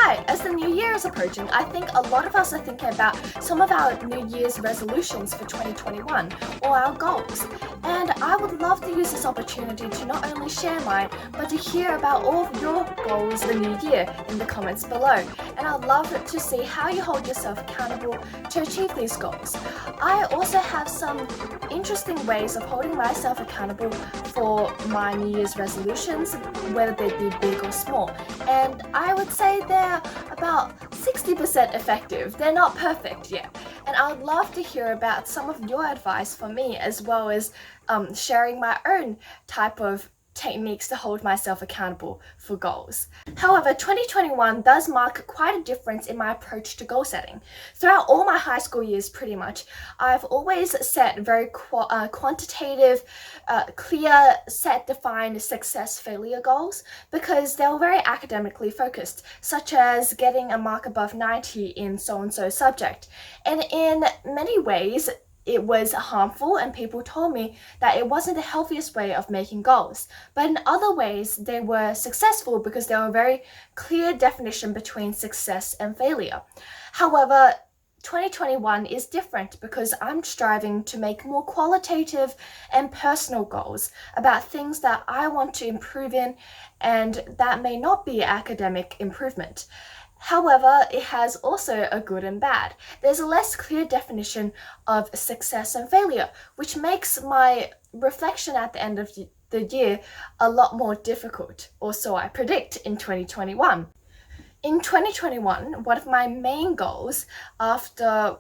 Hi, as the new year is approaching, I think a lot of us are thinking about some of our New Year's resolutions for 2021 or our goals. And I would love to use this opportunity to not only share mine, but to hear about all of your goals for the new year in the comments below. And I'd love to see how you hold yourself accountable to achieve these goals. I also have some interesting ways of holding myself accountable for my New Year's resolutions, whether they be big or small. And I would say they're about 60% effective. They're not perfect yet. And I would love to hear about some of your advice for me, as well as sharing my own type of techniques to hold myself accountable for goals. However, 2021 does mark quite a difference in my approach to goal setting. Throughout all my high school years, pretty much, I've always set very quantitative, clear, set, defined success failure goals because they were very academically focused, such as getting a mark above 90 in so-and-so subject. And in many ways, it was harmful, and people told me that it wasn't the healthiest way of making goals. But in other ways, they were successful because there were a very clear definition between success and failure. However, 2021 is different because I'm striving to make more qualitative and personal goals about things that I want to improve in, and that may not be academic improvement. However, it has also a good and bad. There's a less clear definition of success and failure, which makes my reflection at the end of the year a lot more difficult, or so I predict in 2021. In 2021, one of my main goals after,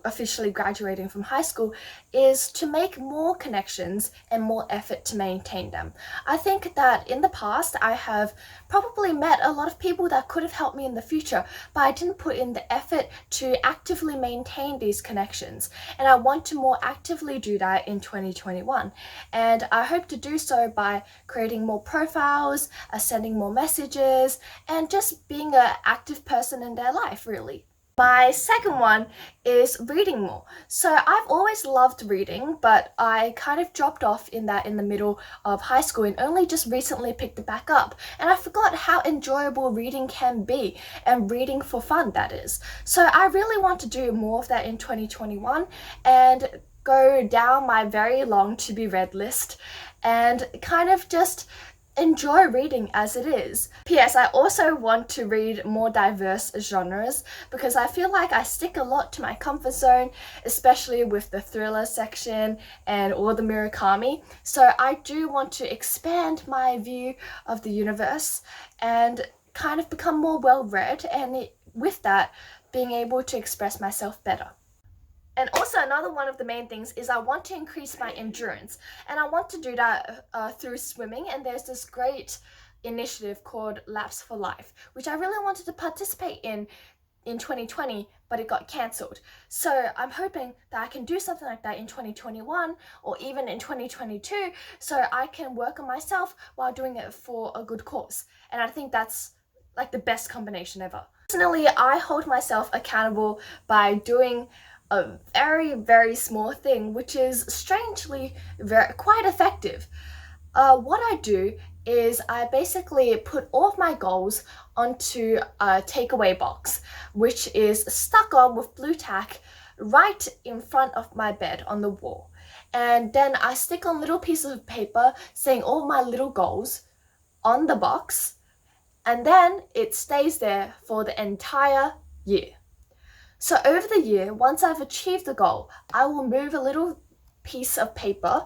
officially graduating from high school is to make more connections and more effort to maintain them. I think that in the past I have probably met a lot of people that could have helped me in the future, but I didn't put in the effort to actively maintain these connections, and I want to more actively do that in 2021. And I hope to do so by creating more profiles, sending more messages, and just being an active person in their life, really. My second one is reading more. So I've always loved reading, but I kind of dropped off in the middle of high school and only just recently picked it back up. And I forgot how enjoyable reading can be, and reading for fun, that is. So I really want to do more of that in 2021 and go down my very long to be read list and kind of just enjoy reading as it is. P.S. I also want to read more diverse genres because I feel like I stick a lot to my comfort zone, especially with the thriller section and all the Murakami. So I do want to expand my view of the universe and kind of become more well-read, and with that, being able to express myself better. And also another one of the main things is I want to increase my endurance, and I want to do that through swimming. And there's this great initiative called Laps for Life, which I really wanted to participate in 2020, but it got cancelled. So I'm hoping that I can do something like that in 2021 or even in 2022, so I can work on myself while doing it for a good cause. And I think that's like the best combination ever. Personally, I hold myself accountable by doing a very, very small thing, which is strangely quite effective. What I do is I basically put all of my goals onto a takeaway box, which is stuck on with blue tack right in front of my bed on the wall. And then I stick on little pieces of paper saying all my little goals on the box, and then it stays there for the entire year. So over the year, once I've achieved the goal, I will move a little piece of paper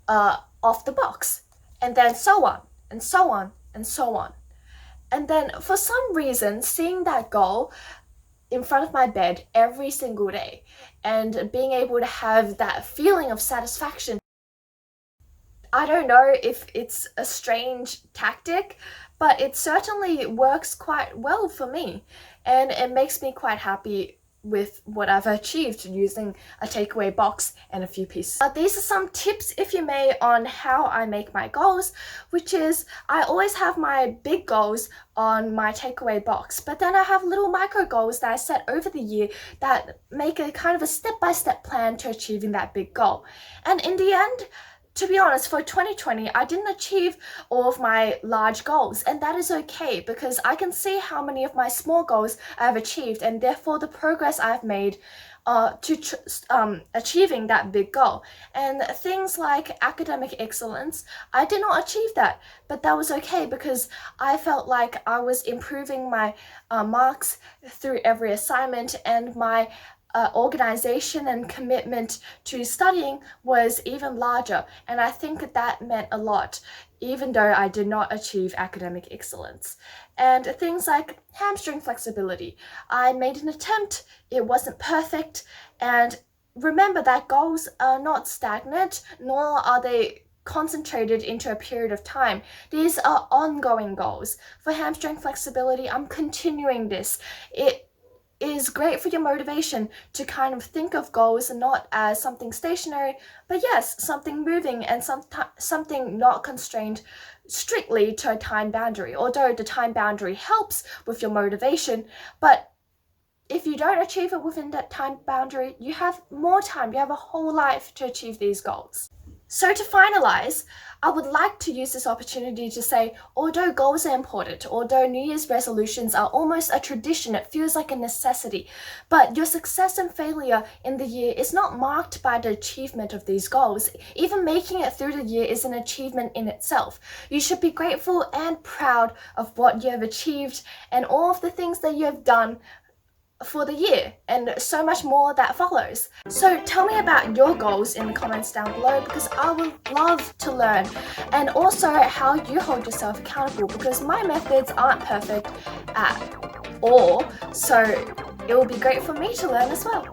off the box, and then so on, and so on, and so on. And then for some reason, seeing that goal in front of my bed every single day and being able to have that feeling of satisfaction, I don't know if it's a strange tactic, but it certainly works quite well for me, and it makes me quite happy with what I've achieved using a takeaway box and a few pieces. These are some tips, if you may, on how I make my goals, which is I always have my big goals on my takeaway box, but then I have little micro goals that I set over the year that make a kind of a step-by-step plan to achieving that big goal. And in the end, To be honest, for 2020, I didn't achieve all of my large goals, and that is okay because I can see how many of my small goals I have achieved, and therefore the progress I've made achieving that big goal. And things like academic excellence, I did not achieve that, but that was okay because I felt like I was improving my marks through every assignment, and my organization and commitment to studying was even larger, and I think that meant a lot, even though I did not achieve academic excellence. And things like hamstring flexibility, I made an attempt, it wasn't perfect, and remember that goals are not stagnant, nor are they concentrated into a period of time. These are ongoing goals. For hamstring flexibility, I'm continuing this. It is great for your motivation to kind of think of goals not as something stationary, but yes, something moving and something not constrained strictly to a time boundary. Although the time boundary helps with your motivation, but if you don't achieve it within that time boundary, you have more time, you have a whole life to achieve these goals. So to finalize, I would like to use this opportunity to say, although goals are important, although New Year's resolutions are almost a tradition, it feels like a necessity, but your success and failure in the year is not marked by the achievement of these goals. Even making it through the year is an achievement in itself. You should be grateful and proud of what you have achieved and all of the things that you have done for the year, and so much more that follows. So tell me about your goals in the comments down below because I would love to learn, and also how you hold yourself accountable because my methods aren't perfect at all, so it will be great for me to learn as well.